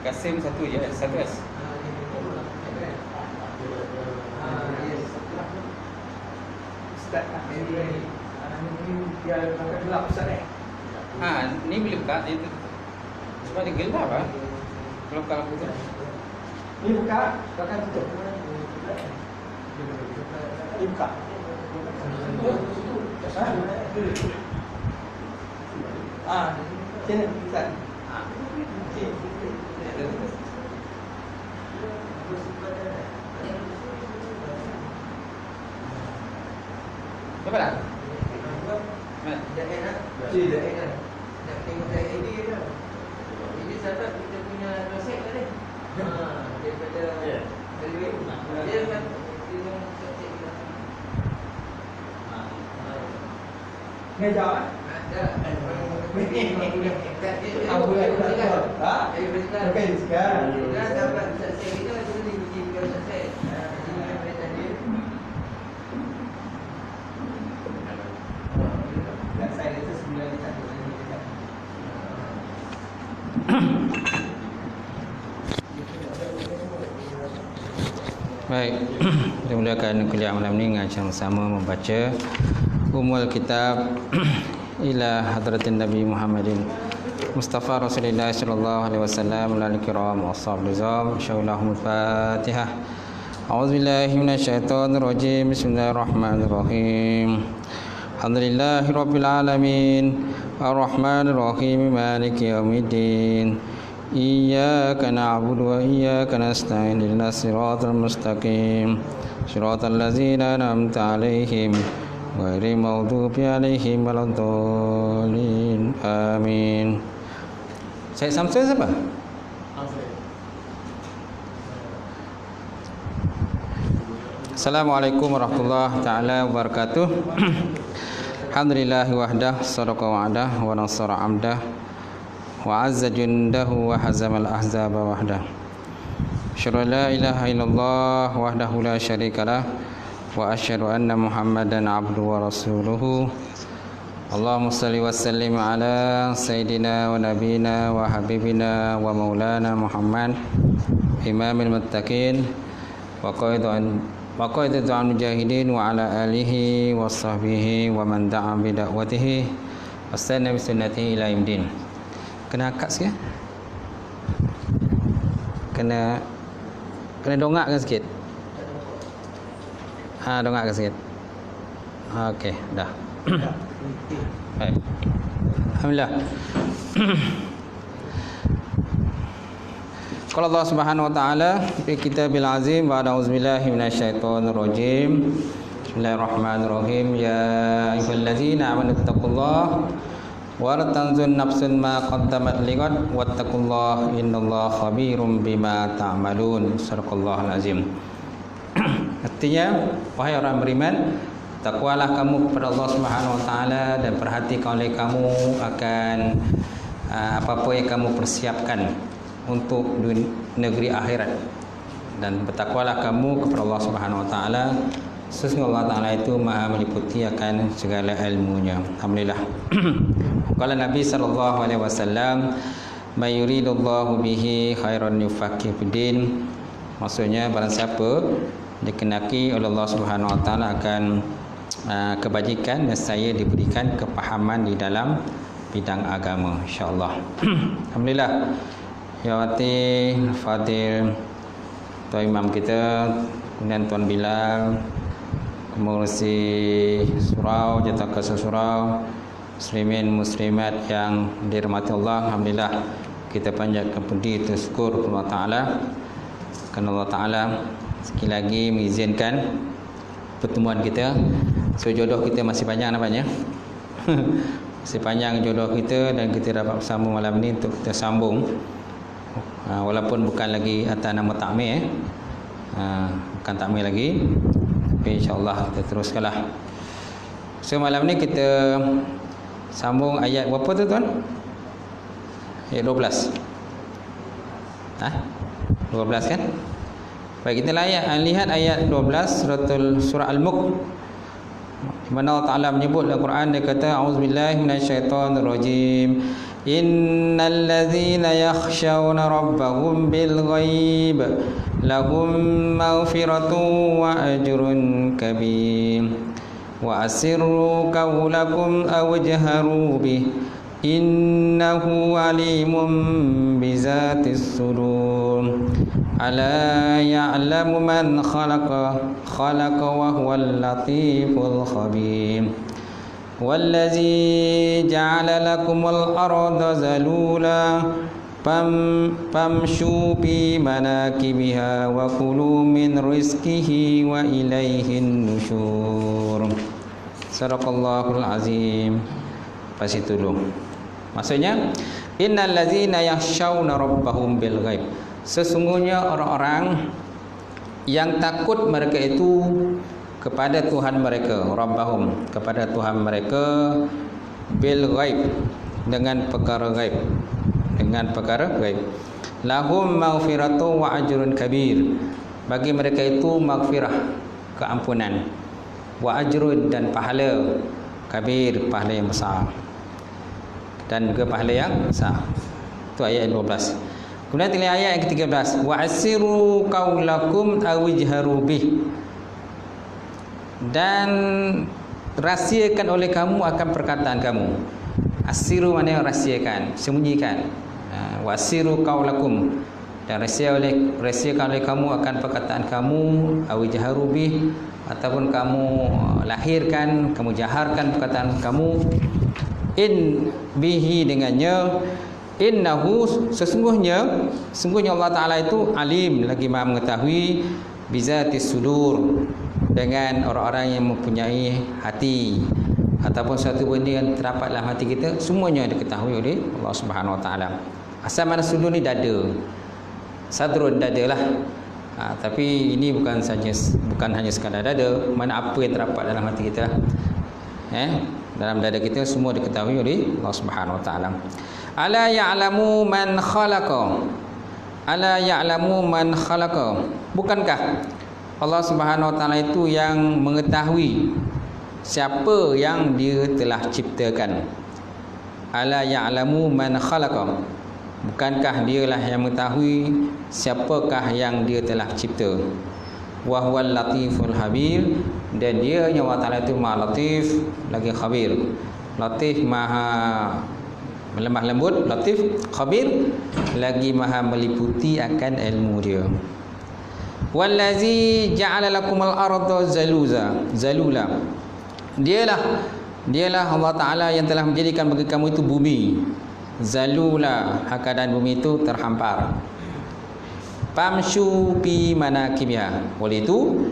Kasim satu je, satu S. Ni boleh buka itu. Sebab dia gelap ah. Kalau putus. Ni buka, bahkan tutup. Ni buka. Sini, Ustaz. Coba dah. Dah enak. Nak tengok dah ini ke? Ini sahabat kita punya dosen kan ni? Daripada Telewin. Dia kan tengok dosen kita. Meja kan? Ada. Apa yang kita? Okey, sekarang. Dah sahabat dosen kita tu diuji ke dosen. Baik, kita mulakan kuliah malam ni dengan sama membaca Ummul Kitab ila hadratin Nabi Muhammadin Mustafa Rasulullah sallallahu alaihi wasallam lal kiram wa ashabil rizam syaullahumul Fatihah. A'udzubillahi minasyaitonir rajim. Bismillahirrahmanirrahim. Alhamdulillahi rabbil alamin arrahmanir rahim maliki yaumiddin. Iyyaka na'budu wa iyyaka nasta'in ihdinas siratal mustaqim siratal ladzina an'amta 'alaihim ghairil maghdubi 'alaihim waladdallin. Amin. Syed Samsul siapa? Assalamualaikum warahmatullahi taala wabarakatuh. Alhamdulillah wahdah sadaqa wa'dah wa nasara 'abdah wa azza jundahu wa hazamal ahzaba wahdah. Asyhadu an la ilaha illallah wahdahu la syarikalah wa asyhadu anna Muhammadan abduhu wa rasuluhu. Allahumma salli wa sallim ala sayyidina wa nabiyina wa habibina wa maulana Muhammad imamil muttaqin wa qaidatul mujahidin wa ala alihi wa sahbihi wa man da'a bi da'watihi wastanna bi sunnatihi ila yaumil. Kena akad sikit. Kena dongakkan sikit. Dongakkan sikit. Okey, dah. Baik. Alhamdulillah. Qala Allah Subhanahu wa taala fi kitabil azim wa a'udzubillahi minasyaitonir rajim. Bismillahirrahmanirrahim. Ya ayyuhallazina amanu taqullaha wa tanzur nafsun ma qaddamat lighad wattaqullaha innallaha khabirum bima ta'malun. Sadaqallahul azim. Artinya, wahai orang beriman, takwalah kamu kepada Allah Subhanahu wa taala dan perhatikan oleh kamu akan apa-apa yang kamu persiapkan untuk negeri akhirat, dan bertakwalah kamu kepada Allah Subhanahu wa taala. Sesungguhnya Allah Ta'ala itu maha meliputi akan segala ilmunya. Alhamdulillah. Qala Nabi sallallahu alaihi wasallam, "May yuridullahu bihi khairan yufaqqih fiddin." Maksudnya barang siapa dikenaki oleh Allah Subhanahu wa taala akan kebajikan, dan saya diberikan kepahaman di dalam bidang agama, insya-Allah. Alhamdulillah. Ya Wati Fadil Tuan Imam kita, kemudian Tuan Bilal, Pengurusi surau, Jataka surau, muslimin muslimat yang dirahmati Allah. Alhamdulillah, kita panjatkan puji syukur kepada Allah Taala, kerana Allah Taala sekali lagi mengizinkan pertemuan kita. So jodoh kita masih panjang nampaknya. Masih panjang jodoh kita, dan kita dapat bersama malam ni untuk kita sambung. Walaupun bukan lagi atas nama takmir, bukan takmir lagi, tapi insya-Allah kita teruskanlah. So malam ni kita sambung ayat berapa tu tuan? Ayat 12. 12 kan? Baik, kita lihat ayat 12 surah Al-Mulk. Mana Allah Ta'ala menyebut dalam Quran, dia kata a'udzubillahi minasyaitonirrajim, innal ladzina yakhshawna rabbahum bil ghaib lahum maghfiratun wa ajrun kabir wa asirru qawlakum aw jaharu bih innahu alimun bizatis sudur ala ya'lamu man khalaqa wa huwal latiful khabir wallazi ja'ala lakumul arda zalula famshu bi manakibiha wa kulu min rizqihi wa ilaihin nusyur. Sadaqallahul azim. Pas itu dulu. Maksudnya innal ladzina yakhshawna rabbahum bil ghaib. Sesungguhnya orang-orang yang takut mereka itu kepada Tuhan mereka, rabbahum, kepada Tuhan mereka, bil ghaib, dengan perkara ghaib, dengan perkara ghaib. Lahum maghfiratun wa ajrun kabir. Bagi mereka itu maghfirah, keampunan, wa ajrun, dan pahala kabir, pahala yang besar, dan juga pahala yang besar. Itu ayat 12. Kemudian tengok ayat yang ke-13, wa asiru qaulakum aw ijharu bih, dan rahsiakan oleh kamu akan perkataan kamu. Asiru maknanya rahsiakan, sembunyikan. Wa asiru qaulakum, dan rahsiakan oleh kamu akan perkataan kamu, aw ijharu bih, ataupun kamu lahirkan, kamu jaharkan perkataan kamu, in bihi, dengannya, innahu, sesungguhnya Allah Ta'ala itu alim, lagi maha mengetahui, bizatis sudur, dengan orang-orang yang mempunyai hati, ataupun suatu benda yang terdapat dalam hati kita, semuanya diketahui oleh Allah Subhanahu Wa Ta'ala. Asal mana sudur ni dada, sadrun, dada lah. Tapi ini bukan hanya sekadar dada, mana apa yang terdapat dalam hati kita lah. Dalam dada kita semua diketahui oleh Allah Subhanahu Wa Ta'ala. Ala ya'lamu man khalaqa, ala ya'lamu man khalaqa, bukankah Allah Subhanahu Wa Ta'ala itu yang mengetahui siapa yang dia telah ciptakan. Ala ya'lamu man khalaqa, bukankah dialah yang mengetahui siapakah yang dia telah cipta. Wa huwal latiful habir, dan dia yang Allah Ta'ala itu maha latif lagi khabir. Latif maha lemah lembut, latif, khabir lagi maha meliputi akan ilmu dia. Wallazi ja'ala lakumul arda zalula, dialah Allah Ta'ala yang telah menjadikan bagi kamu itu bumi zalula, keadaan bumi itu terhampar. Famshu fi manakibiha, oleh itu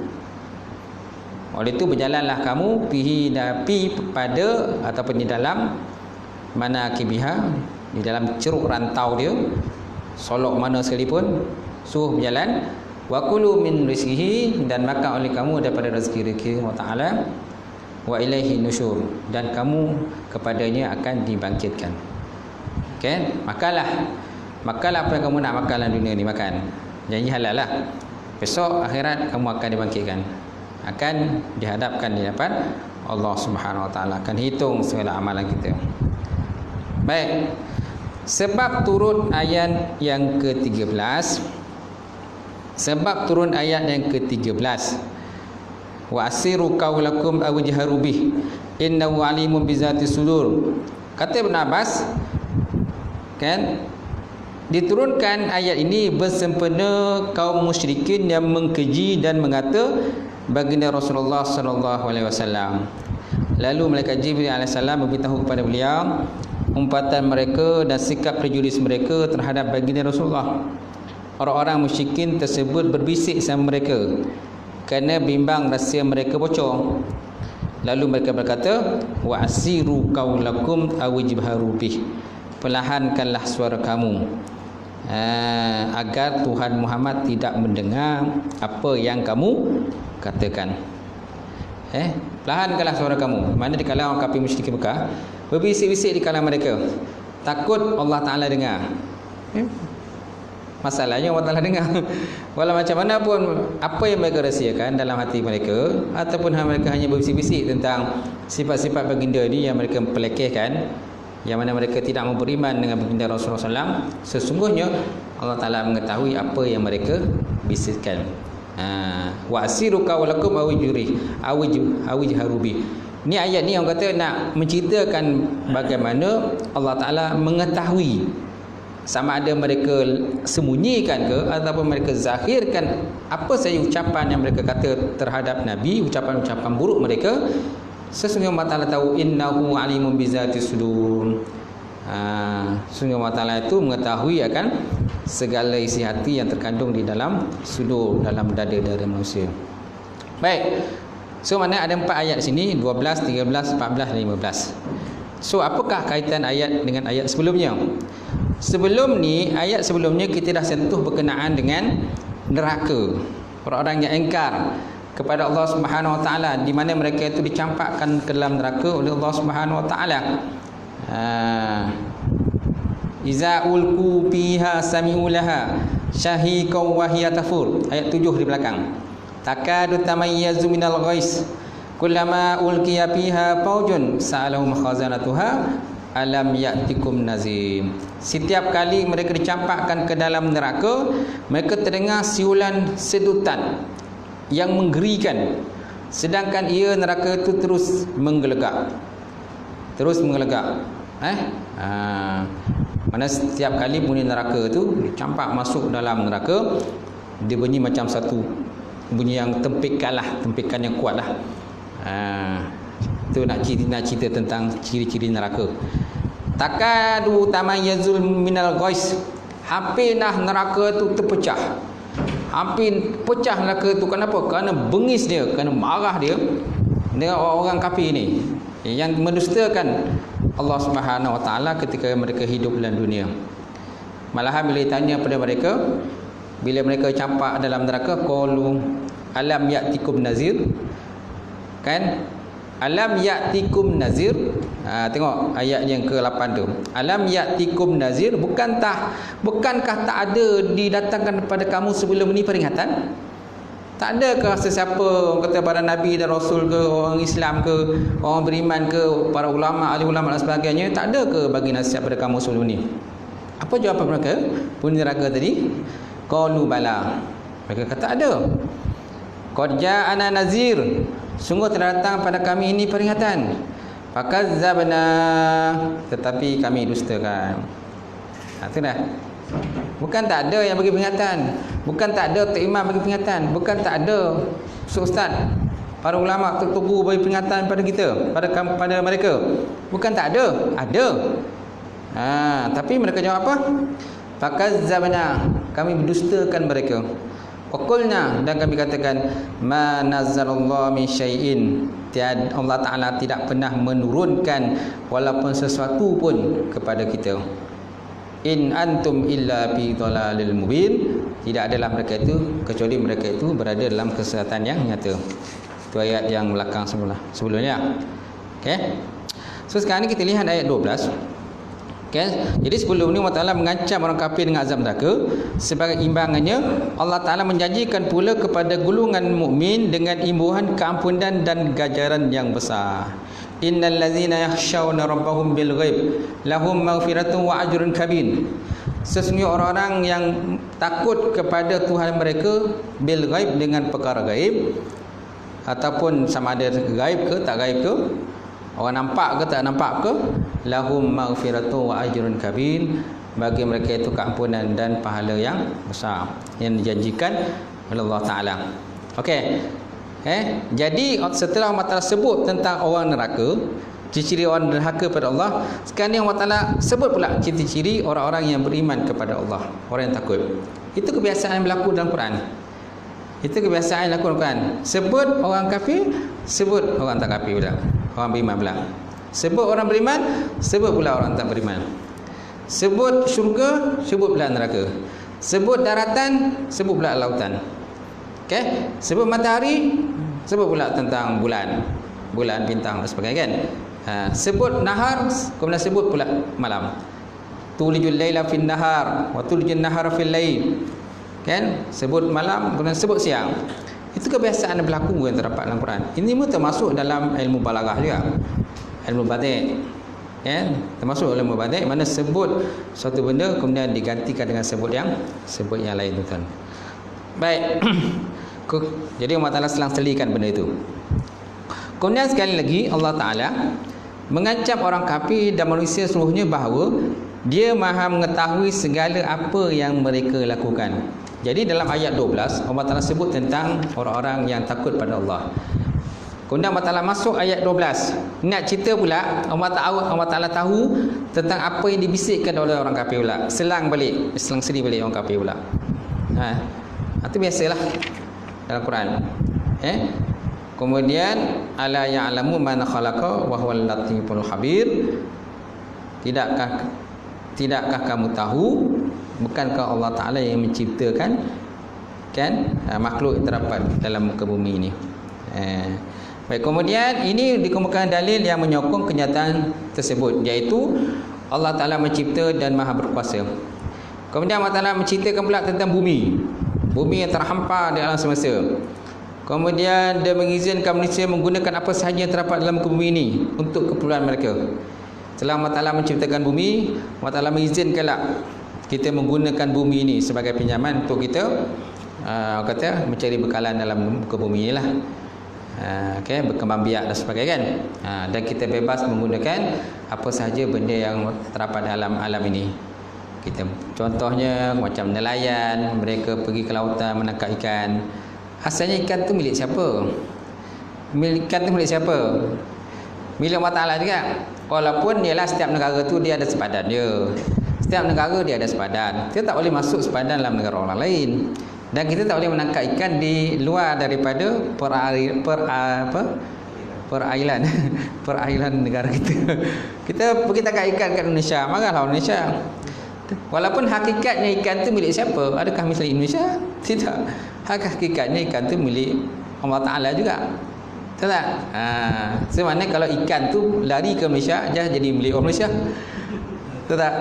berjalanlah kamu pihi pada, ataupun di dalam manakibiha, di dalam ceruk rantau dia, solok mana sekalipun suruh berjalan. Wa kulu min rizqihi, dan makan oleh kamu daripada rezeki Allah Ta'ala. Wa ilaihi nusyur, dan kamu kepadanya akan dibangkitkan. Okay? Makanlah apa yang kamu nak makan dalam dunia ni, makan, janji halal lah. Besok akhirat kamu akan dibangkitkan, akan dihadapkan di hadapan Allah Subhanahu Wa Ta'ala, akan hitung segala amalan kita. Baik, sebab turun ayat yang ke-13, sebab turun ayat yang ke-13, wa asiru qaulakum aw jaharu bih innahu alimun bizatis sudur. Kata Ibn Abbas, kan, diturunkan ayat ini bersempena kaum musyrikin yang mengkeji dan mengata baginda Rasulullah sallallahu alaihi wasallam. Lalu malaikat Jibril alaihi salam memberitahu kepada beliau umpatan mereka dan sikap prejudis mereka terhadap baginda Rasulullah. Orang-orang musyrikin tersebut berbisik sama mereka kerana bimbang rahsia mereka bocor. Lalu mereka berkata, wa asiru qaulakum aw ijharu bih, perlahankanlah suara kamu agar Tuhan Muhammad tidak mendengar apa yang kamu katakan. Perlahankanlah suara kamu. Mana di kalangan orang kafir musyrik Mekah berbisik-bisik di kalangan mereka, takut Allah Ta'ala dengar. Masalahnya Allah Ta'ala dengar. Walau macam mana pun, apa yang mereka rahsiakan dalam hati mereka, ataupun mereka hanya berbisik-bisik tentang sifat-sifat baginda ni yang mereka pelekehkan, yang mana mereka tidak mau beriman dengan baginda Rasulullah SAW, sesungguhnya Allah Ta'ala mengetahui apa yang mereka bisikkan. Wa asiru qawlakum awijharubi. Ni ayat ni orang kata nak menceritakan bagaimana Allah Ta'ala mengetahui, sama ada mereka sembunyikan ke ataupun mereka zahirkan apa saja ucapan yang mereka kata terhadap Nabi, ucapan-ucapan buruk mereka. Sesungguhnya Allah Ta'ala tahu, innahu alimun bizatis sudur. Sesungguhnya Allah Ta'ala itu mengetahui akan segala isi hati yang terkandung di dalam sudur, dalam dada-dada manusia. Baik. So mana ada 4 ayat di sini, 12, 13, 14 dan 15. So apakah kaitan ayat dengan ayat sebelumnya? Sebelum ni, ayat sebelumnya kita dah sentuh berkenaan dengan neraka. Orang-orang yang engkar kepada Allah Subhanahu Wa Taala, di mana mereka itu dicampakkan ke dalam neraka oleh Allah Subhanahu Wa Taala. Iza ulqu fiha sami'u laha shahiqan wa hiya tafur. Ayat 7 di belakang. Takadu tamayyazu minal ghais kullama ulqiya fiha faujun sa'alahum khazanatuha alam ya'tikum nazim. Setiap kali mereka dicampakkan ke dalam neraka, mereka terdengar siulan sedutan yang menggerikan, sedangkan ia neraka itu terus menggelegak. Mana setiap kali bunyi neraka itu dicampak masuk dalam neraka, dia bunyi macam satu bunyi yang tempikan yang kuat lah. Itu nak cerita tentang ciri-ciri neraka. Takadu tamayyazul minal ghais. Hampir neraka itu terpecah. Hampir pecah neraka itu. Kenapa? Kerana bengis dia, kerana marah dia dengan orang kafir ni yang mendustakan Allah Subhanahu Wa Taala ketika mereka hidup dalam dunia. Malahan bila ditanya pada mereka, bila mereka campak dalam neraka, qalu alam ya'tikum nazir. Kan? Alam ya'tikum nazir. Tengok ayat yang ke-8 tu. Alam ya'tikum nazir, bukankah tak ada didatangkan kepada kamu sebelum ini peringatan? Tak adakah sesiapa kata para nabi dan rasul ke, orang Islam ke, orang beriman ke, para ulama, ahli ulama dan sebagainya, tak ada ke bagi nasihat pada kamu sebelum ni? Apa jawapan mereka? Penghuni neraka tadi, qalu bala. Mereka kata ada. Qad ja'ana nazir, sungguh telah datang pada kami ini peringatan. Fakazzabna, tetapi kami dustakan. Itu dah. Bukan tak ada yang bagi peringatan, bukan tak ada Tok Imam bagi peringatan, bukan tak ada ustaz, para ulama tertubu bagi peringatan pada kita, pada mereka. Bukan tak ada, ada. Tapi mereka jawab apa? Fakazzabna, kami mendustakan mereka. Waqulna, dan kami katakan ma nazzalallahu min syai'in, Allah Ta'ala tidak pernah menurunkan walaupun sesuatu pun kepada kita. In antum illa fi dhalalil mubin, tidak adalah mereka itu kecuali mereka itu berada dalam kesesatan yang nyata. Itu ayat yang belakang sebelumnya. Okey. So sekarang ni kita lihat ayat 12. Okey. Jadi sebelum ni Allah Taala mengancam orang kafir dengan azab neraka. Sebagai imbangannya Allah Taala menjanjikan pula kepada golongan mukmin dengan imbuhan keampunan dan ganjaran yang besar. Innal ladzina yakhshawna rabbahum bil ghaib lahum maghfiratun wa ajrun kabir. Sesungguhnya orang-orang yang takut kepada Tuhan mereka bil ghaib, dengan perkara gaib, ataupun sama ada gaib ke tak gaib ke, orang nampak ke tak nampak ke, lahum maghfiratun wa ajrun kabir, bagi mereka itu keampunan dan pahala yang besar yang dijanjikan oleh Allah Taala. Okey. Jadi setelah Allah Ta'ala sebut tentang orang neraka, ciri-ciri orang neraka pada Allah, sekarang ni Allah Ta'ala sebut pula ciri-ciri orang-orang yang beriman kepada Allah, orang yang takut. Itu kebiasaan yang berlaku dalam Quran. Itu kebiasaan yang berlaku dalam Quran. Sebut orang kafir, sebut orang tak kafir pula, orang beriman pula. Sebut orang beriman, sebut pula orang tak beriman. Sebut syurga, sebut pula neraka. Sebut daratan, sebut pula lautan. Okay? Sebut matahari, sebut pula tentang bulan, bintang dan sebagainya kan. Sebut nahar, kemudian sebut pula malam. tulijul laila fin nahar wa tulijul nahara fil lail. Kan? Sebut malam kemudian sebut siang. Itu kebiasaan yang berlaku yang terdapat dalam Quran. Ini pun termasuk dalam ilmu balaghah juga. Ilmu batik. Kan? Termasuk ilmu batik mana sebut suatu benda kemudian digantikan dengan sebut yang lain tu kan. Baik. Jadi Allah Taala selang-selikan benda itu. Kemudian sekali lagi Allah Taala mengancam orang kafir dan manusia seluruhnya bahawa Dia Maha mengetahui segala apa yang mereka lakukan. Jadi dalam ayat 12 Allah Taala sebut tentang orang-orang yang takut pada Allah. Kemudian Allah Taala masuk ayat 12. Nak cerita pula Allah Taala tahu tentang apa yang dibisikkan oleh orang kafir pula. Selang sendiri balik orang kafir pula. Itu biasalah dalam Quran. Kemudian ala ya'lamu man khalaqa wa huwal latiful khabir. Tidakkah kamu tahu, bukankah Allah Taala yang menciptakan makhluk yang terdapat dalam muka bumi ini. Baik, kemudian ini dikemukakan dalil yang menyokong kenyataan tersebut, iaitu Allah Taala mencipta dan Maha berkuasa. Kemudian Allah Taala menceritakan pula tentang bumi yang terhampar di alam semesta. Kemudian Dia mengizinkan manusia menggunakan apa sahaja yang terdapat dalam bumi ini untuk keperluan mereka. Setelah Allah Taala menciptakan bumi, Allah Taala mengizinkanlah kita menggunakan bumi ini sebagai pinjaman untuk kita mencari bekalan dalam muka bumi inilah. Berkembang biak dan sebagainya kan. Dan kita bebas menggunakan apa sahaja benda yang terdapat dalam alam ini. Kita contohnya macam nelayan, mereka pergi ke lautan menangkap ikan. Asalnya ikan tu milik siapa? Milik Allah Taala juga. Walaupun ialah setiap negara tu dia ada sepadan dia. Setiap negara dia ada sepadan. Kita tak boleh masuk sepadan dalam negara orang lain. Dan kita tak boleh menangkap ikan di luar daripada perairan negara kita. Kita pergi tangkap ikan kat Indonesia, marahlah Indonesia. Walaupun hakikatnya ikan tu milik siapa? Adakah milik Indonesia? Tidak. Hakikatnya ikan tu milik Allah Taala juga. Betul tak? Sebenarnya kalau ikan tu lari ke Malaysia, jadi milik orang Malaysia. Betul tak?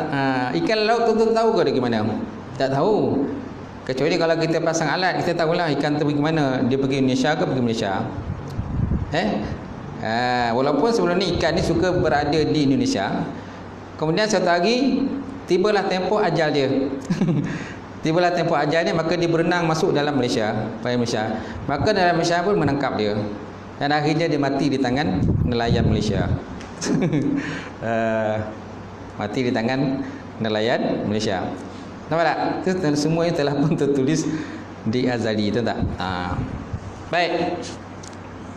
Ikan laut tu tahu ke dia ke mana? Tak tahu. Kecuali kalau kita pasang alat, kita tahulah ikan tu pergi mana. Dia pergi Indonesia ke pergi Malaysia. Walaupun sebelum ni ikan ni suka berada di Indonesia. Kemudian satu hari tibalah tempoh ajal dia. Tibalah tempoh ajal dia, maka dia berenang masuk dalam Malaysia, Malaysia. Maka dalam Malaysia pun menangkap dia. Dan akhirnya dia mati di tangan nelayan Malaysia. Mati di tangan nelayan Malaysia. Nampak tak? Itu semuanya telah pun tertulis di azali, itu tak? Baik,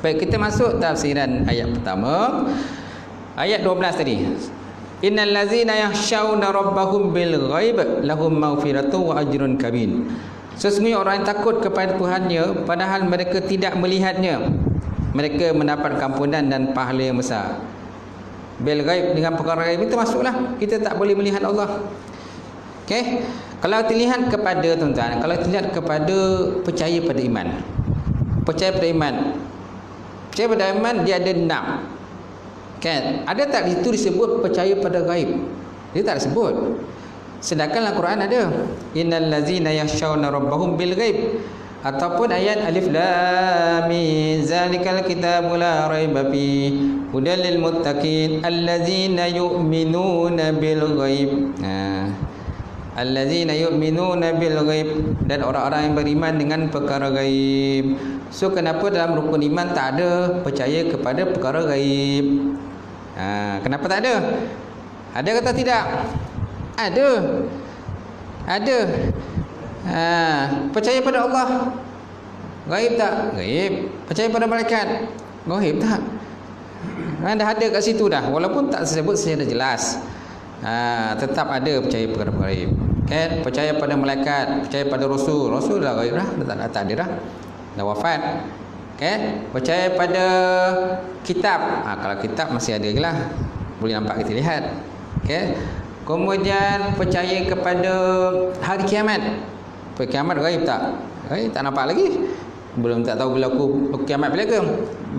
kita masuk tafsiran ayat pertama. Ayat 12 tadi. Innal ladzina yakhshawna rabbahum bil ghaib lahum maghfiratun wa ajrun kabir. Sesungguhnya orang yang takut kepada Tuhannya padahal mereka tidak melihatnya, mereka mendapat kampunan dan pahala yang besar. Bil ghaib, dengan perkara ghaib itu masuklah kita tak boleh melihat Allah. Okey, kalau dilihat kepada tuan-tuan, kalau dilihat kepada percaya pada iman. Percaya pada iman dia ada 6. Kan? Ada tak itu disebut percaya pada ghaib? Dia tak disebut. Sedangkan Al-Quran ada innal ladzina yakhshawna rabbahum bil ghaib, ataupun ayat alif lam mim zalikal kitabu la raiba fi hudal lil muttaqin alladzina yu'minuna bil ghaib. Alladzina yu'minuna bil ghaib, dan orang-orang yang beriman dengan perkara ghaib. So kenapa dalam rukun iman tak ada percaya kepada perkara ghaib? Kenapa tak ada? Ada kata tidak? Ada. Percaya pada Allah, ghaib tak? Ghaib. Percaya pada malaikat, ghaib tak? Dah ada kat situ dah, walaupun tak disebut secara jelas. Tetap ada percaya perkara ghaib. Kan? Percaya pada malaikat, percaya pada rasul dah ghaib dah, tak ada dah wafat. Okay? Percaya pada kitab. Kalau kitab masih ada lah, boleh nampak, kita lihat. Okay? Kemudian percaya kepada hari kiamat. Kiamat ghaib tak? Tak nampak lagi. Belum, tak tahu berlaku kiamat bila ke?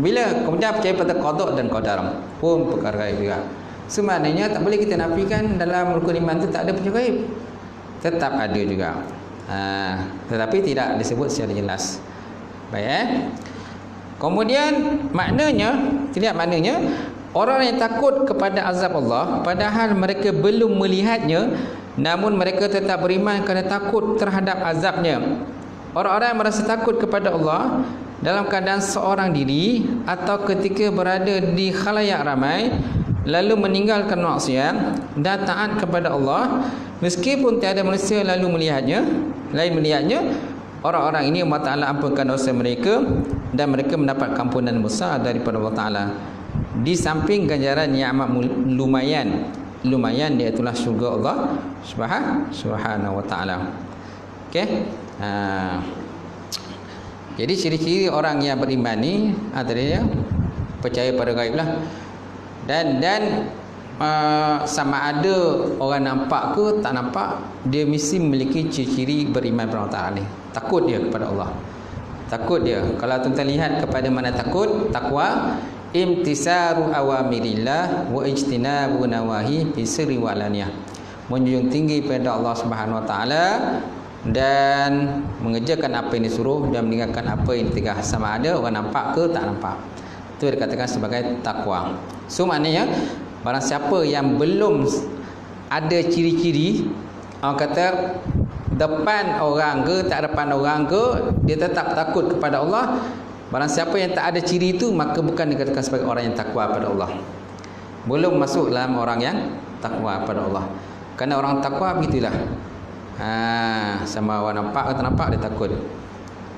Bila? Kemudian percaya pada qada dan qadar, pun perkara ghaib juga. Semaknanya tak boleh kita nafikan dalam rukun iman tu tak ada petunjuk gaib. Tetap ada juga. Tetapi tidak disebut secara jelas. Baik. Kemudian maknanya, tidak maknanya orang yang takut kepada azab Allah padahal mereka belum melihatnya, namun mereka tetap beriman kerana takut terhadap azabnya. Orang-orang yang merasa takut kepada Allah dalam keadaan seorang diri atau ketika berada di khalayak ramai, lalu meninggalkan maksiat dan taat kepada Allah meskipun tiada manusia lalu melihatnya, orang-orang ini Allah Ta'ala ampunkan dosa mereka dan mereka mendapat ampunan besar daripada Allah Ta'ala. Di samping ganjaran yang amat lumayan iaitulah syurga Allah Subhanahu wa Ta'ala. Okey. Jadi ciri-ciri orang yang beriman ni antaranya percaya pada gaib lah. Dan sama ada orang nampak ke tak nampak, dia mesti memiliki ciri-ciri beriman kepada Allah Ta'ala ni. Takut dia kepada Allah. Takut dia. Kalau tuan-tuan lihat kepada mana takut, takwa, imtisaru awamirillah wa ijtinabu nawahi fi sirri wa alaniyah. Menjunjung tinggi pada Allah Subhanahu wa Ta'ala dan mengerjakan apa yang disuruh dan meninggalkan apa yang ditegah, sama ada orang nampak ke tak nampak. Itu dikatakan sebagai takwa. So maknanya barang siapa yang belum ada ciri-ciri, orang kata depan orang ke tak depan orang ke, dia tetap takut kepada Allah. Barang siapa yang tak ada ciri itu, maka bukan dikatakan sebagai orang yang takwa pada Allah. Belum masuk dalam orang yang takwa pada Allah. Kerana orang takwa begitulah. Sama orang nampak atau tak nampak dia takut.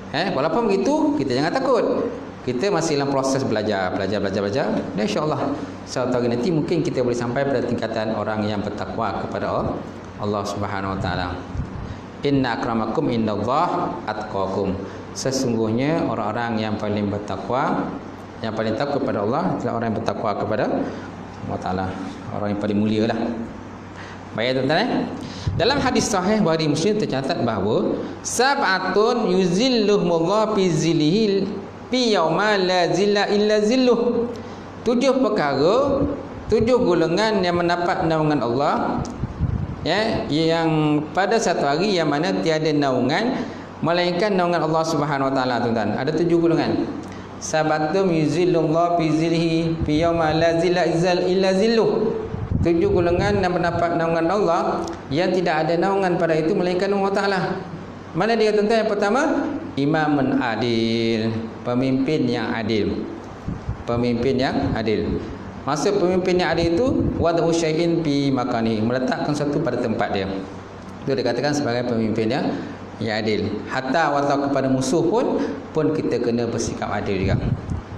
Walaupun begitu, kita jangan takut. Kita masih dalam proses belajar. Dan insya-Allah suatu hari nanti mungkin kita boleh sampai pada tingkatan orang yang bertakwa kepada Allah Subhanahu wa Ta'ala. Inna akramakum indallah atqakum. Sesungguhnya orang-orang yang paling bertakwa, yang paling takut kepada Allah adalah orang yang bertakwa kepada Allah Ta'ala. Orang yang paling mulia lah. Baik tuan-tuan. Dalam hadis sahih Bukhari Muslim tercatat bahawa sab'atun yuzilluhumullah fi zillihi fi yauma la zilla illa zilluh. 7 perkara, 7 golongan yang mendapat naungan Allah, yang pada satu hari yang mana tiada naungan melainkan naungan Allah Subhanahu wa Ta'ala. Tuan-tuan, ada 7 golongan. Sabatum yuzillullah fi zillihi fi yauma la zilla illa zilluh. 7 golongan yang mendapat naungan Allah yang tidak ada naungan pada itu melainkan Allah Ta'ala. Mana dia tuan-tuan? Yang pertama, imamun adil, pemimpin yang adil. Pemimpin yang adil. Maksud pemimpin yang adil itu wad'u syai'in fi makani, meletakkan sesuatu pada tempat dia. Itu dikatakan sebagai pemimpin yang adil. Hatta walau kepada musuh pun kita kena bersikap adil juga.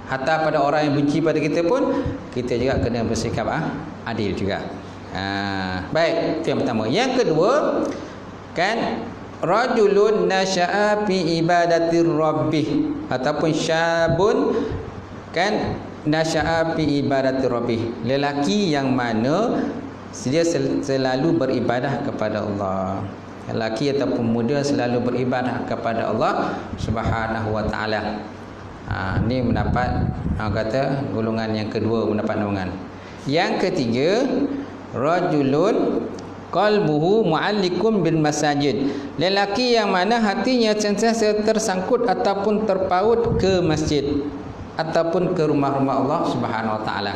Hatta pada orang yang benci pada kita pun kita juga kena bersikap adil juga. Baik, itu yang pertama. Yang kedua, kan, rajulun nasya'a fi ibadatir rabbih, ataupun syabun, kan, nasya'a fi ibadatir rabbih, lelaki yang mana dia selalu beribadah kepada Allah. Lelaki ataupun muda selalu beribadah kepada Allah Subhanahu wa Ta'ala. Ini mendapat, kata, golongan yang kedua mendapat naungan. Yang ketiga, rajulun qalbuhu mu'allikum bil masajid, lelaki yang mana hatinya sentiasa tersangkut ataupun terpaut ke masjid ataupun ke rumah-rumah Allah Subhanahu wa Ta'ala.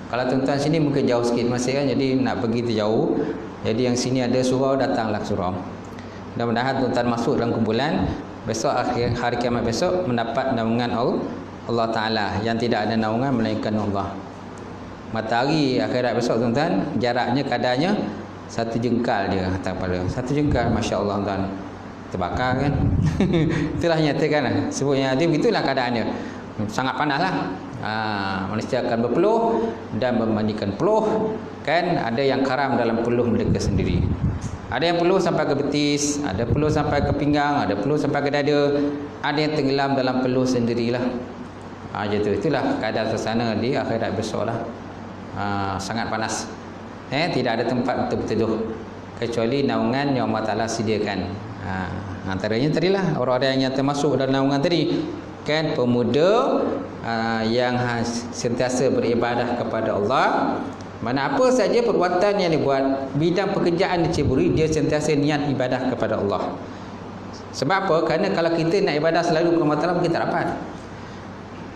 Kalau tuan-tuan sini mungkin jauh sikit masih kan, jadi nak pergi jauh. Jadi yang sini ada surau, datanglah ke surau. Mudah-mudahan tuan-tuan masuk dalam kumpulan besok, akhir hari kiamat besok, mendapat naungan Allah Ta'ala yang tidak ada naungan melainkan Allah. Matahari akhirat besok tuan-tuan, jaraknya kadarnya 1 jengkal dia atas kepala. 1 jengkal, Masya Allah tuan. Terbakar kan. Itulah nyatakan. Sebutnya dia begitulah keadaannya. Sangat panas lah. Manusia akan berpeluh dan memandikan peluh. Kan ada yang karam dalam peluh mereka sendiri. Ada yang peluh sampai ke betis, ada peluh sampai ke pinggang, ada peluh sampai ke dada, ada yang tenggelam dalam peluh sendirilah. Itulah keadaan suasana di akhirat besok lah. Sangat panas. Tidak ada tempat untuk berteduh kecuali naungan yang Allah Ta'ala sediakan. Antaranya tadilah orang-orang yang termasuk dalam naungan tadi, kan, pemuda yang sentiasa beribadah kepada Allah, Mana apa saja perbuatan yang dibuat, bidang pekerjaan diceburi, dia sentiasa niat ibadah kepada Allah. Sebab apa? Kerana kalau kita nak ibadah selalu kepada Allah, kita tak dapat.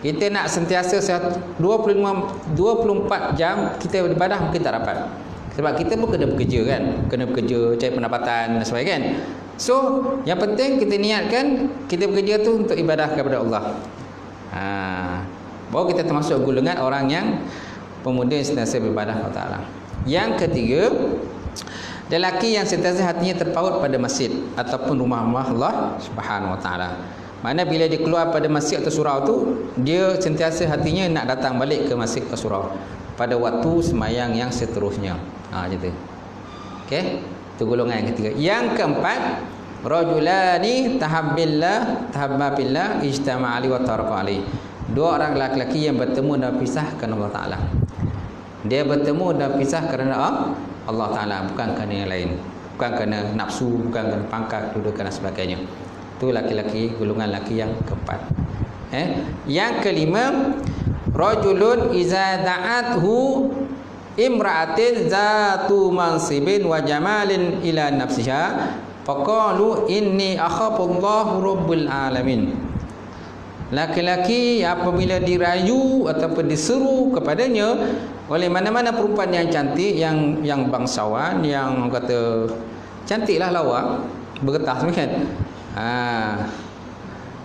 Kita nak sentiasa 24 jam kita beribadah, mungkin tak dapat. Sebab kita pun kena bekerja kan, kena bekerja, cari pendapatan dan sebagainya kan. So, yang penting kita niatkan kita bekerja tu untuk ibadah kepada Allah. Baru kita termasuk golongan orang yang pemuda yang sentiasa beribadah kepada Allah. Yang ketiga, lelaki yang sentiasa hatinya terpaut pada masjid ataupun rumah-rumah Allah Subhanahu Wa Taala. Mana bila dia keluar pada masjid atau surau tu, dia sentiasa hatinya nak datang balik ke masjid atau surau pada waktu sembahyang yang seterusnya. Macam tu. Okey, itu golongan yang ketiga. Yang keempat, rajulani tahabba billah ijtama'a ali wa tarafa ali. Dua orang lelaki yang bertemu dan pisah kerana Allah Taala. Dia bertemu dan pisah kerana Allah Taala, bukan kerana yang lain. Bukan kerana nafsu, bukan kerana pangkat, dudukan dan sebagainya. Itu laki-laki, golongan laki yang keempat. Yang kelima, rajulun iza da'athu imra'atin zatu mansibin wa jamalin ila nafsiha faqalu inni akhafullahu rabbul alamin. Laki-laki apabila dirayu ataupun diseru kepadanya oleh mana-mana perempuan yang cantik, yang bangsawan, yang kata cantiklah lawa, bergetas kan.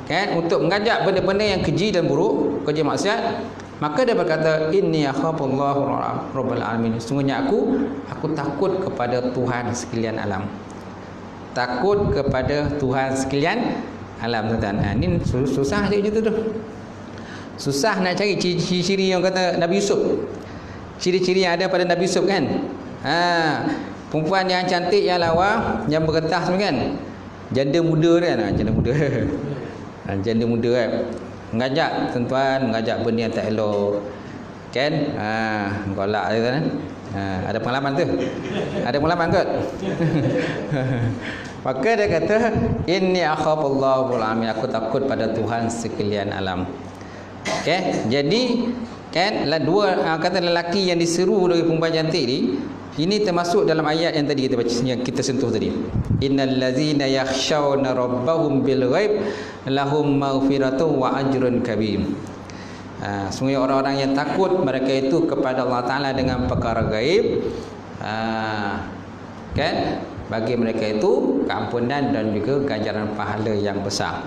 Kan, untuk mengajak benda-benda yang keji dan buruk, kerja maksiat, maka dia berkata inni akhafullahu rabbul alamin. Sungguhnya aku takut kepada Tuhan sekalian alam. Takut kepada Tuhan sekalian alam, tuan-tuan. Ini susah je tu. Susah nak cari ciri-ciri yang kata Nabi Yusuf. Ciri-ciri yang ada pada Nabi Yusuf kan. Perempuan yang cantik, yang lawa, yang bergetas kan. Janda muda kan. Janda muda. Janda muda kan. Mengajak tuan-tuan, mengajak benda yang tak elok. Kan? Golak tu kan. Ada pengalaman tu? Ada pengalaman kot? Maka dia kata inni akhafullahu rabbul alamin, aku takut pada Tuhan sekalian alam. Okey, jadi kan dua kata lelaki yang diseru dari perempuan cantik ni, ini termasuk dalam ayat yang tadi kita baca, yang kita sentuh tadi. Innal ladzina yakhshawna rabbahum bil ghaib lahum maghfiratun wa ajrun kabir. Sungguh orang-orang yang takut mereka itu kepada Allah Taala dengan perkara gaib, kan, bagi mereka itu keampunan dan juga ganjaran pahala yang besar.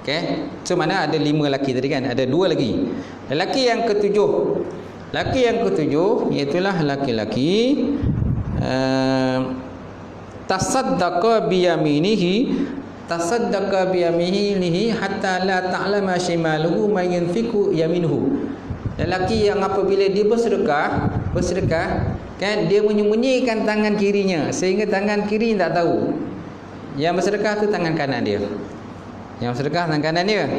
Okey, so mana ada 5 lelaki tadi kan, ada 2 lagi. Lelaki yang ketujuh, iaitulah laki-laki tasaddaqa biyaminihi hatta la ta'lama shimaluhu ma yunfiqu yaminuhu. Lelaki yang apabila dia bersedekah kan, dia menyembunyikan tangan kirinya sehingga tangan kiri tak tahu. Yang bersedekah tu tangan kanan dia. Yang bersedekah tangan kanan dia.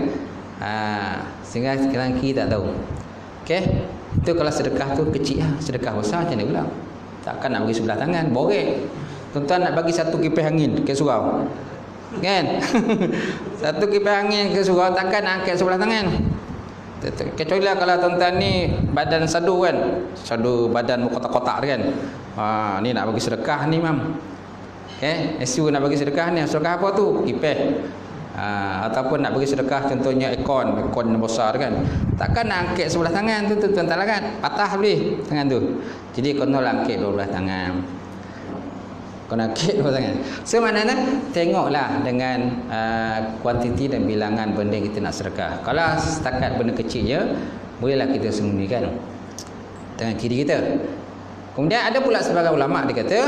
Sehingga tangan kiri tak tahu. Okey. Itu kalau sedekah tu kecil lah. Sedekah besar macam mana pula? Takkan nak bagi sebelah tangan, borek. Tuan-tuan nak bagi satu kipas angin ke surau. Kan? Satu kipas angin ke surau, takkan nak angkat sebelah tangan. Kecuali kalau tuan-tuan ni badan sadu kan, sadu badan kotak-kotak kan. Ni nak bagi sedekah ni mam. SU nak bagi sedekah ni, sedekah apa tu? Kipas. Ataupun nak bagi sedekah contohnya ekon yang besar kan. Takkan nak angkat sebelah tangan tu tuan-tuan, tak lah kan? Patah boleh tangan tu. Jadi kena angkat 12 tangan. Kena angkat 12 tangan. So maknanya tengoklah dengan kuantiti dan bilangan benda yang kita nak sedekah. Kalau setakat benda kecil je, bolehlah kita sembunyikan tangan kiri kita. Kemudian ada pula sebagian ulama dia kata,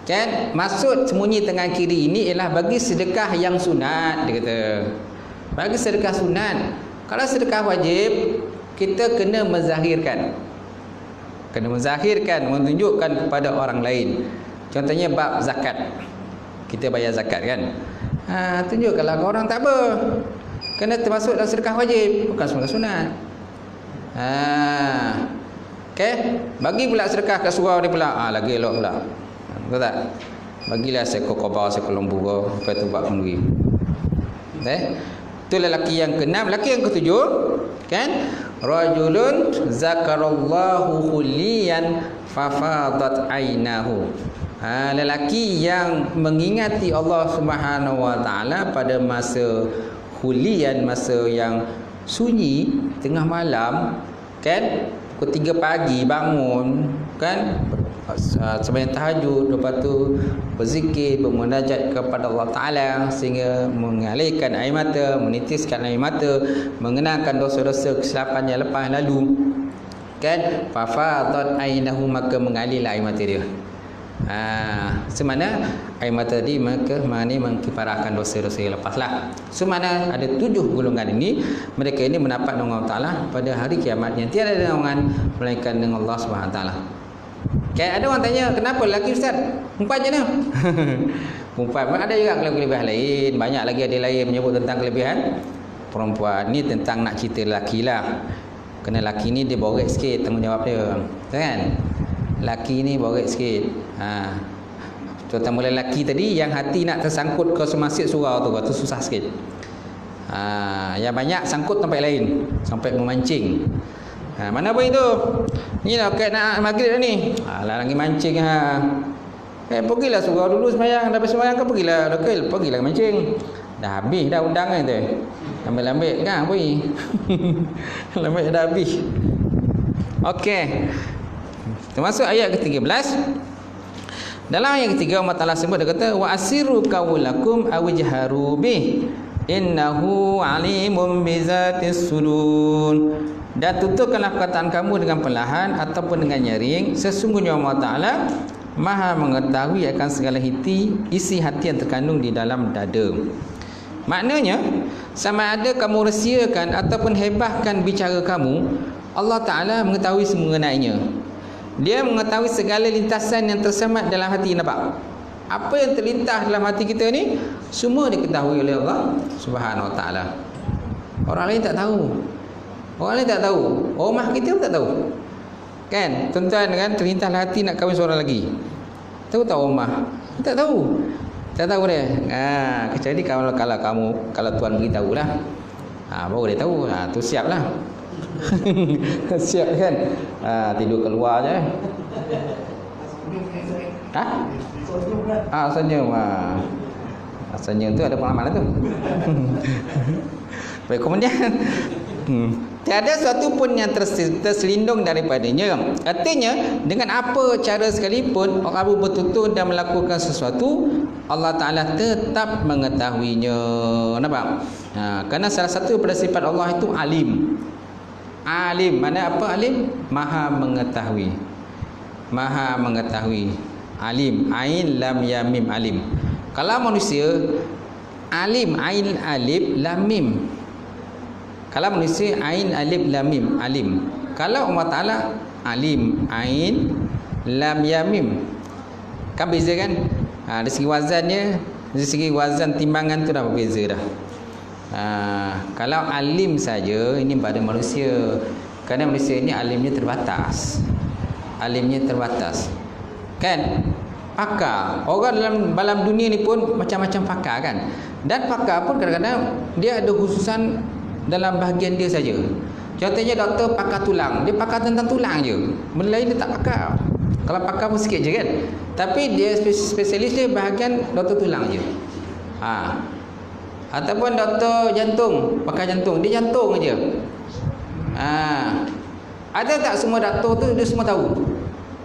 kan, maksud sembunyi tangan kiri ini ialah bagi sedekah yang sunat, dia kata. Bagi sedekah sunat. Kalau sedekah wajib, kita kena menzahirkan. Menunjukkan kepada orang lain. Contohnya bab zakat. Kita bayar zakat kan. Tunjuk kalau orang tak apa. Kena termasuk dalam sedekah wajib, bukan sedekah sunat. Okey, bagi pula sedekah kat surau dia pula. Lagi elok pula. Betul tak? Bagilah seekor kobra, seekor lembu ke, apa tu buat kenduri. Itu lelaki yang ke-6. Lelaki yang ke-7, kan? rajulun zakarallahu khuliyan fafadat ainahu. Lelaki yang mengingati Allah Subhanahu wa taala pada masa hulian, masa yang sunyi tengah malam, kan, pukul 3 pagi bangun, kan, sembahyang tahajud, lepas tu berzikir, bermunajat kepada Allah Taala sehingga mengalirkan air mata, menitiskan air mata, mengenangkan dosa-dosa kesilapan yang lepas lalu, kan, fafadat ainahu, maka mengalirlah air mata dia. Semana air mata tadi maka mengkifarahkan dosa-dosa yang lepaslah. Semana ada 7 golongan ini, mereka ini mendapat naungan Allah Taala pada hari kiamat yang tiada ada naungan melainkan dengan Allah Subhanahu Taala. Kayak ada orang tanya, kenapa lelaki ustaz? Perempuan je nah. Perempuan pun ada juga kelebihan lain, banyak lagi ada lain menyebut tentang kelebihan perempuan. Ni tentang nak cerita lelaki lah. Kena lelaki ni dia borek sikit tanggungjawab dia, kan? Lelaki ni borek sikit. Terutama lelaki tadi yang hati nak tersangkut ke semasjid surau tu susah sikit. Yang banyak sangkut tempat lain sampai memancing. Mana apa itu? Ni lah kat nak maghrib dah ni. Lagi mancing pergilah surau dulu sembahyang, dah sembahyang kan pergilah lokal, pergilah mancing. Dah habis dah undangan tu. Ambil-ambil kan pergi. Lambat dah habis. Okey. Termasuk ayat ke-13. Dalam ayat ketiga Allah Taala sebut, dia kata wa asiru qaulakum aw jaharu bih innahu alimun bizatis sudur. Dan tutupkanlah perkataan kamu dengan perlahan ataupun dengan nyaring, sesungguhnya Allah Taala Maha mengetahui akan segala isi hati yang terkandung di dalam dada. Maknanya, sama ada kamu rahsiakan ataupun hebahkan bicara kamu, Allah Taala mengetahui mengenainya. Dia mengetahui segala lintasan yang tersemat dalam hati. Nampak? Apa yang terlintas dalam hati kita ni, semua diketahui oleh Allah Subhanahu Wa Taala. Orang lain tak tahu. Orang lain tak tahu. Rumah kita pun tak tahu. Kan? Tuan-tuan kan terlintas hati nak kahwin seorang lagi. Tahu tak rumah? Tak tahu. Tak tahu dia. Kecuali kalau tuan beritahu lah. Baru dia tahu. Tu siaplah. Siap kan? Tidur keluar je. Senyum. Senyum tu ada pengalaman tu. Baik, kemudian tiada sesuatu pun yang terselindung daripadanya. Artinya, dengan apa cara sekalipun orang bertutur dan melakukan sesuatu, Allah Ta'ala tetap mengetahuinya. Nampak? Kerana salah satu daripada sifat Allah itu alim. Alim, mana apa alim? Maha mengetahui. Maha mengetahui. Alim, ain lam ya mim, alim. Kalau manusia alim, ain alif lam mim. Kalau manusia ain alif lam mim, alim. Kalau Allah Taala alim, ain lam ya mim. Kan beza kan? Dari segi wazannya, dari segi wazan timbangan tu dah berbeza dah. Kalau alim saja ini pada manusia, kerana manusia ini alimnya terbatas. Alimnya terbatas. Kan? Pakar. Orang dalam dunia ni pun macam-macam pakar kan. Dan pakar pun kadang-kadang dia ada khususan dalam bahagian dia saja. Contohnya doktor pakar tulang, dia pakar tentang tulang je. Benda lain dia tak pakar. Kalau pakar pun sikit je kan. Tapi dia spesialis dia bahagian doktor tulang je. Ataupun doktor jantung, pakar jantung, dia jantung aja. Ada tak semua doktor tu dia semua tahu?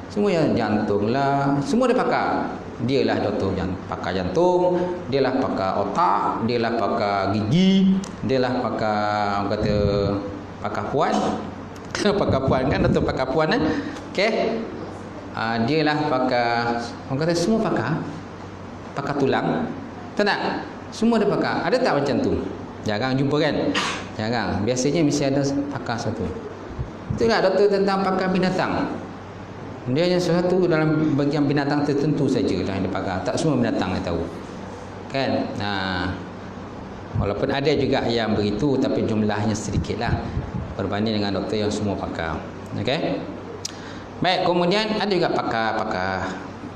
Semua yang jantung lah, semua dia pakar. Dialah doktor pakar jantung, dialah pakar otak, dialah pakar gigi, dialah pakar pakar puan. Pakar puan kan, doktor pakar puan kan. Okey. Dialah pakar, orang kata semua pakar. Pakar tulang. Tahu tak? Semua dia pakar. Ada tak macam tu? Jarang jumpa kan? Jarang. Biasanya mesti ada pakar satu. Itulah doktor tentang pakar binatang. Dia hanya sesuatu dalam bagian binatang tertentu saja lah yang dia pakar. Tak semua binatang dia tahu. Kan? Walaupun ada juga yang begitu, tapi jumlahnya sedikit lah berbanding dengan doktor yang semua pakar. Okey? Baik, kemudian ada juga pakar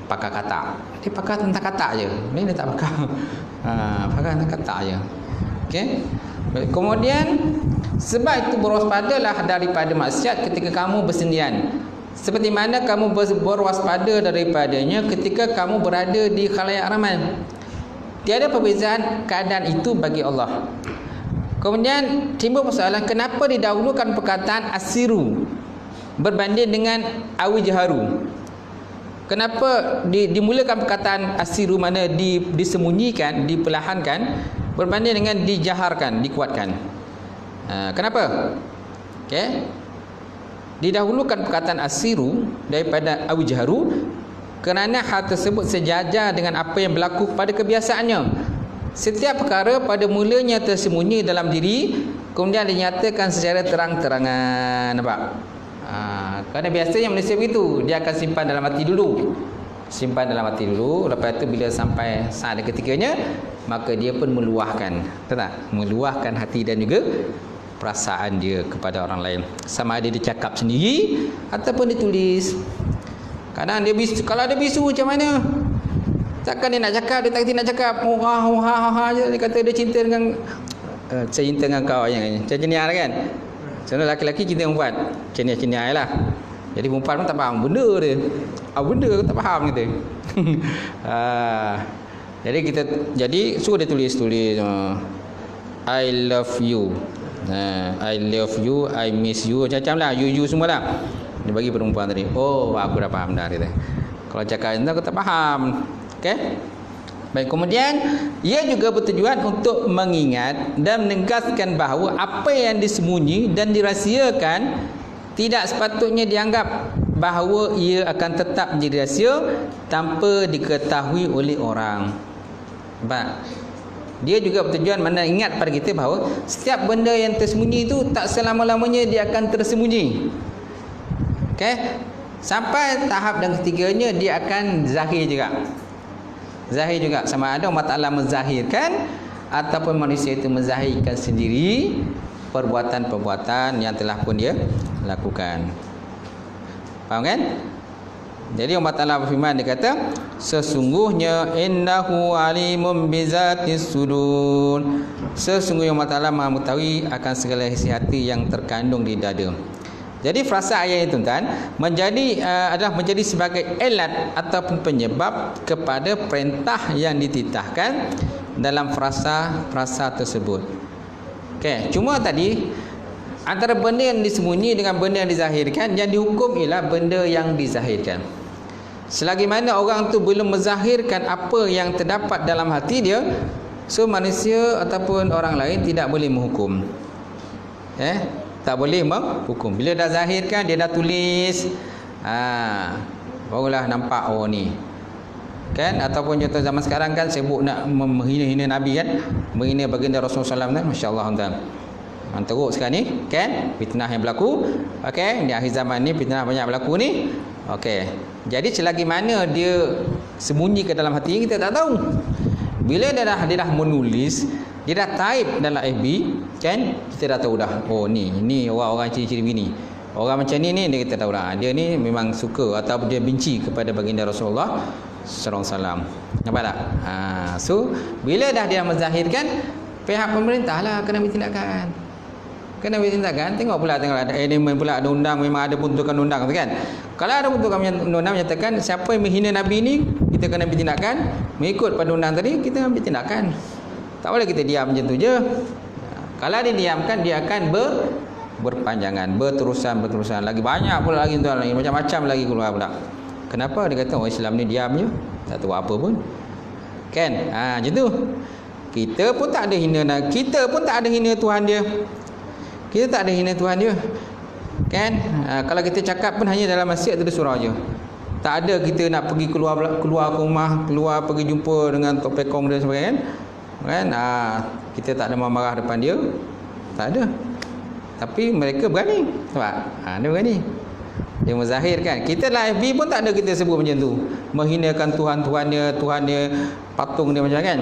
kata. Dia pakar tentang kata je. Dia tak pakar. Pakar tentang kata je. Okey? Kemudian sebab itu berwaspadalah daripada maksiat ketika kamu bersendirian, seperti mana kamu berwaspada daripadanya ketika kamu berada di khalayak ramai. Tiada perbezaan keadaan itu bagi Allah. Kemudian timbul persoalan, kenapa didahulukan perkataan asiru berbanding dengan awijharu? Kenapa dimulakan perkataan asiru mana disembunyikan, diperlahankan, berbanding dengan dijaharkan, dikuatkan? Kenapa? Okey. Didahulukan perkataan asiru daripada awijharu kerana hal tersebut sejajar dengan apa yang berlaku pada kebiasaannya. Setiap perkara pada mulanya tersembunyi dalam diri, kemudian dinyatakan secara terang-terangan. Nampak? Kerana biasanya manusia begitu, dia akan simpan dalam hati dulu. Simpan dalam hati dulu, lepas tu bila sampai saat ketikanya, maka dia pun meluahkan. Betul tak? Meluahkan hati dan juga perasaan dia kepada orang lain. Sama ada dia cakap sendiri ataupun ditulis. Kadang dia bisu, kalau dia bisu macam mana? Takkan dia nak cakap, dia tak kerti nak cakap. Je dia kata dia cinta dengan saya cinta dengan kau macam jenis kan. Macam lelaki-lelaki cinta perempuan, cenia-cenia lah. Jadi perempuan pun tak faham benda dia. Benda tak faham kita. Jadi suruh dia tulis I love you. I love you, I miss you, macam-macam lah, you semua lah. Dia bagi perempuan tadi. Oh, aku dah faham dah. Dia. Kalau cakap itu aku tak faham. Okey. Baik, kemudian ia juga bertujuan untuk mengingat dan menegaskan bahawa apa yang disembunyi dan dirahsiakan tidak sepatutnya dianggap bahawa ia akan tetap menjadi rahsia tanpa diketahui oleh orang. Nampak? Dia juga bertujuan mengingat pada kita bahawa setiap benda yang tersembunyi itu tak selama-lamanya dia akan tersembunyi. Okey? Sampai tahap yang ketiganya dia akan zahir juga. Zahir juga, sama ada Allah Ta'ala menzahirkan ataupun manusia itu menzahirkan sendiri perbuatan-perbuatan yang telah pun dia lakukan. Faham kan? Jadi Allah Ta'ala berfirman, dia kata sesungguhnya innahu alimun bizatis sudur. Sesungguhnya Allah Ta'ala Maha mengetahui akan segala isi hati yang terkandung di dada. Jadi frasa ayat itu tuan adalah menjadi sebagai alat ataupun penyebab kepada perintah yang dititahkan dalam frasa tersebut. Okey, cuma tadi antara benda yang disembunyi dengan benda yang dizahirkan, yang dihukum ialah benda yang dizahirkan. Selagi mana orang tu belum menzahirkan apa yang terdapat dalam hati dia, so manusia ataupun orang lain tidak boleh menghukum. Tak boleh menghukum. Bila dah zahirkan, dia dah tulis, barulah nampak ni. Kan? Ataupun contoh zaman sekarang kan sibuk nak menghina-hina Nabi kan, menghina baginda Rasulullah SAW kan, masya-Allah tuan. Teruk sekarang ni kan, fitnah yang berlaku. Okey, di akhir zaman ni fitnah banyak berlaku ni. Okey. Jadi selagi mana dia sembunyi ke dalam hati, kita tak tahu. Bila dia dah menulis, dia dah type dalam FB kan, kita dah tahu dah. Oh ni orang-orang ciri-ciri begini. Orang macam ni dia kita tahu dah. Dia ni memang suka atau dia benci kepada baginda Rasulullah sallallahu alaihi wasallam. Nampak tak? So bila dah dia menzahirkan, pihak pemerintah lah kena ambil tindakan. Tengok pula ada elemen pula, ada undang, memang ada pembentukan undang tu kan. Kalau ada pembentukan undang menyatakan siapa yang menghina Nabi ni, kita kena ambil tindakan. Mengikut pada undang tadi, kita ambil tindakan. Tak boleh kita diam macam tu je. Kalau dia diamkan, dia akan berpanjangan, berterusan. Lagi banyak pula lagi tuan, lagi macam-macam lagi keluar pula. Kenapa dia kata orang Islam ni diam je, tak tahu apa pun. Kan? Macam tu. Kita pun tak ada hina Tuhan dia. Kita tak ada hina Tuhan dia. Kan? Kalau kita cakap pun hanya dalam maksiat tu surah je. Tak ada kita nak pergi keluar ke rumah, keluar pergi jumpa dengan Tok Pekong dan sebagainya kan? Kita tak ada marah depan dia. Tak ada. Tapi mereka berani. Nampak? Dia berani. Dia menzahirkan. Kita lah FB pun tak ada kita sebut macam tu. Menghinakan Tuhan dia, patung dia macam kan?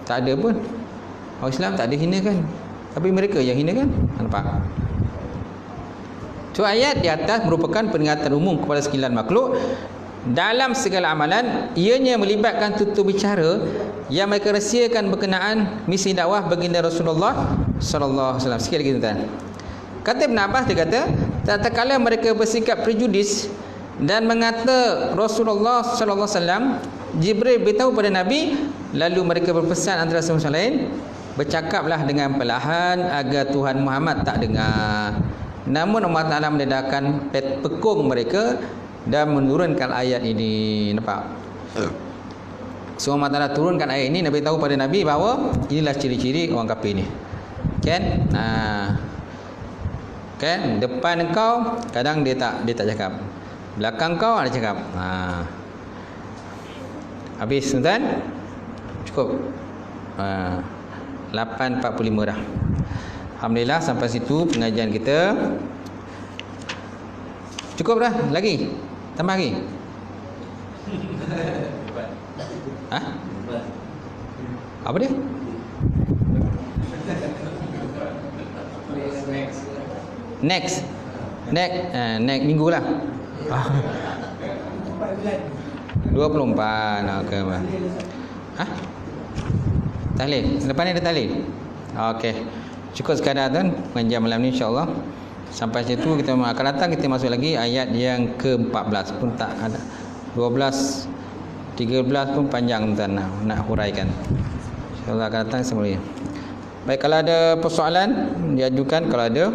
Tak ada pun. Orang Islam tak ada hinakan. Tapi mereka yang hinakan. Nampak? So ayat di atas merupakan peringatan umum kepada sekalian makhluk dalam segala amalan, ianya melibatkan tutur bicara yang mereka rahsiakan berkenaan misi dakwah baginda Rasulullah sallallahu alaihi wasallam. Sikit lagi tuan. Kata Ibn Abbas, dia kata, tak kala mereka bersikap prejudis dan mengata Rasulullah sallallahu alaihi wasallam, Jibril beritahu pada Nabi, lalu mereka berpesan antara sama lain, bercakaplah dengan perlahan agar Tuhan Muhammad tak dengar. Namun Allah Ta'ala mendedahkan pekung mereka dan menurunkan ayat ini. Nampak? So Allah Ta'ala turunkan ayat ini, Nabi tahu pada Nabi bahawa inilah ciri-ciri orang kafir ni. Kan? Kan? Depan engkau kadang dia tak cakap. Belakang kau ada cakap. Habis tuan? Cukup. 8.45 dah. Alhamdulillah sampai situ pengajian kita. Cukup dah? Lagi? Tambah lagi? Apa dia? Next minggu lah. 24. Okey. Tahlil. Lepas ni ada tahlil. Okey. Cukup sekadar tuan pengajian malam ni insya-Allah. Sampai situ kita akan datang, kita masuk lagi ayat yang ke-14 pun tak ada. 12 13 pun panjang tuan nak huraikan. Insya-Allah akan datang semula. Baik, kalau ada persoalan diajukan kalau ada.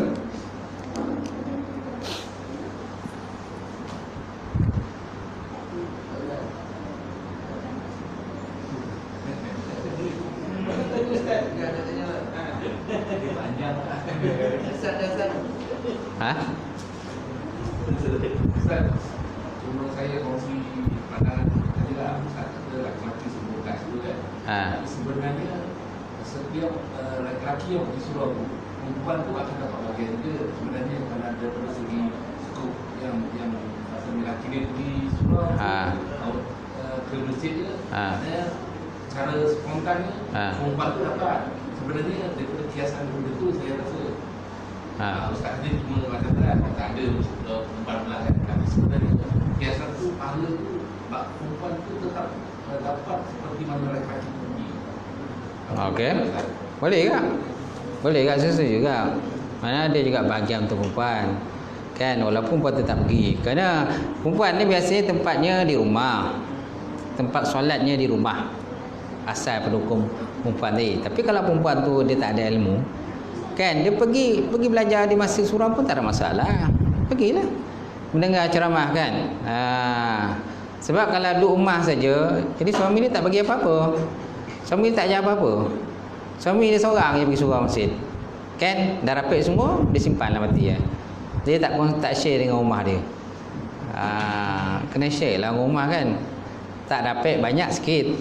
Ustaz, cuma saya kongsi pandangan tadi lah. Ustaz kata lelaki semua kat situ kan. Tapi sebenarnya setiap lelaki yang pergi surau tu, perempuan tu akan dapat bahagian juga. Sebenarnya kalau ada dari segi skop yang lelaki dia pergi surau ke masjid je, cara spontannya perempuan tu dapat. Sebenarnya daripada kiasan benda tu saya rasa Ustaz ni cuma macam berat, tak ada perempuan belah kan. Tapi sebenarnya kiasan tu, pahala tu, perempuan tu tetap dapat seperti mana lelaki pergi. Okey. Boleh tak? Boleh tak? Saya setuju juga. Mana ada juga bahagian untuk perempuan. Kan, walaupun perempuan tetap pergi. Kerana perempuan ni biasanya tempatnya di rumah. Tempat solatnya di rumah. Asal pendukung perempuan ni. Tapi kalau perempuan tu dia tak ada ilmu, kan, dia pergi belajar di masjid surau pun tak ada masalah. Pergilah mendengar ceramah kan. Sebab kalau duduk rumah saja, jadi suami dia tak bagi apa-apa. Suami dia tak ajar apa-apa. Suami dia seorang je pergi surau masjid. Kan, dah rapid semua, dia simpanlah mati ya. Dia tak share dengan rumah dia. Kena share lah rumah kan. Tak rapid banyak sikit.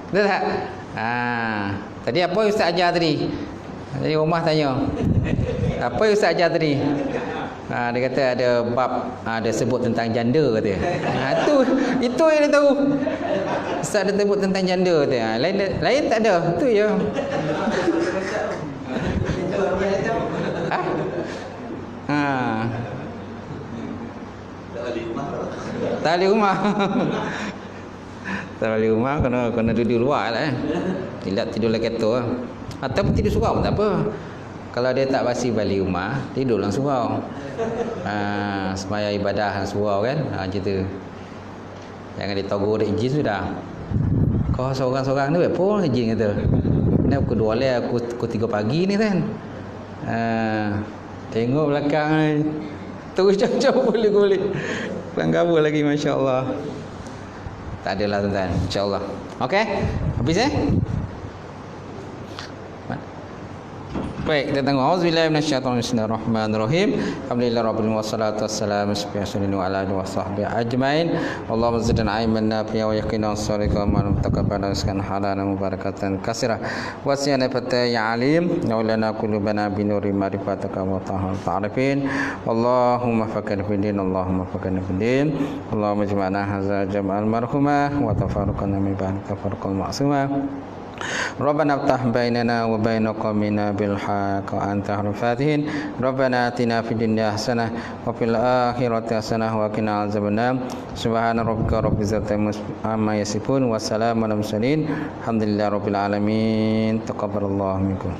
Betul tak? Tadi apa Ustaz ajar tadi? Jadi rumah tanya, apa yang Ustaz ajar tadi? Dia kata ada bab, ada sebut tentang janda kata. Itu yang dia tahu. Ustaz ada sebut tentang janda kata. Lain tak ada, itu je. Tak boleh rumah. Tak boleh rumah, kena duduk luar lah. Tidak tidur dalam kereta lah. Ataupun tidur surau pun tak apa. Kalau dia tak basi balik rumah, tidur dalam surau. Semaya ibadah dalam surau kan. Macam tu. Jangan ditogur izin sudah. Kau seorang-seorang ni apa izin kata. Ni pukul 2 lah, pukul 3 pagi ni kan. Tengok belakang ni. Terus jauh-jauh boleh. Pelanggawa lagi, masya-Allah. Tak adalah tuan-tuan, insya-Allah. Okey? Habis Baik, kita tengok. Auzubillahi minasyaitonir bismillahirrahmanirrahim. Alhamdulillahirabbil wassalatu wassalamu ala alihi washabbihi ajmain. Allahumma zidna ilman nafi'a wa yaqinan shalihan wa taqabbal rizqan halalan mubarakatan katsira. Wasiyana fatay alim, maulana qulubana bi nuri ma'rifatika wa ta'arifin. Allahumma faqina fid din, Allahumma faqina fid din. Allahumma ijma'na hadza jam'al marhumah wa tafarraqna min ba'di tafarruqal ma'sumah. Rabbana aftah bainana wa baina qaumina bil haqq wa anta khairul fatihin. Rabbana atina fid dunya hasanah wa fil akhirati hasanah wa qina azabannar. Subhana rabbika rabbil izzati amma yasifun wa salamun alal mursalin. Alhamdulillahi rabbil alamin. Taqabbalallahu minkum.